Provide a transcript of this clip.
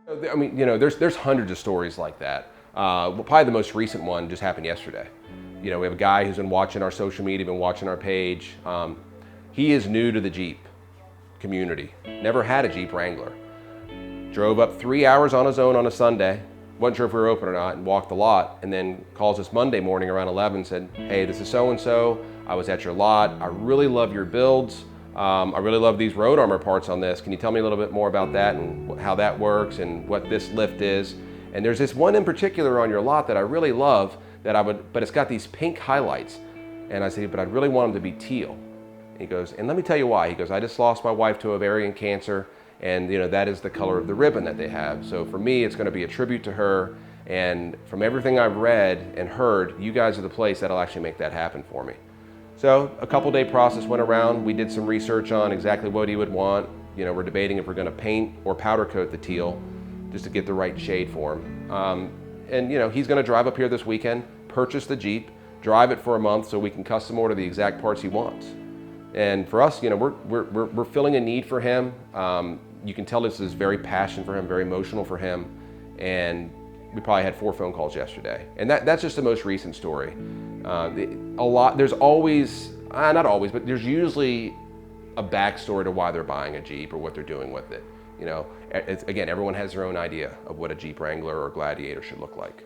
I mean, there's hundreds of stories like that. Probably the most recent one just happened yesterday. We have a guy who's been watching our social media, been watching our page. He is new to the Jeep community, never had a Jeep Wrangler. Drove up 3 hours on his own on a Sunday, wasn't sure if we were open or not, and walked the lot, and then calls us Monday morning around 11 and said, hey, this is so-and-so, I was at your lot, I really love your builds, I really love these road armor parts on this, can you tell me a little bit more about that and how that works and what this lift is? And there's this one in particular on your lot that I really love, but it's got these pink highlights. And I said, but I'd really want them to be teal. And he goes, and let me tell you why. He goes, I just lost my wife to ovarian cancer, and that is the color of the ribbon that they have. So for me, it's gonna be a tribute to her. And from everything I've read and heard, you guys are the place that'll actually make that happen for me. So a couple-day process went around. We did some research on exactly what he would want. We're debating if we're gonna paint or powder coat the teal just to get the right shade for him. And he's gonna drive up here this weekend, purchase the Jeep, drive it for a month so we can custom order the exact parts he wants. And for us, we're filling a need for him. You can tell this is very passionate for him, very emotional for him. And we probably had 4 phone calls yesterday. And that's just the most recent story. There's always, not always, but there's usually a backstory to why they're buying a Jeep or what they're doing with it. Again, everyone has their own idea of what a Jeep Wrangler or Gladiator should look like.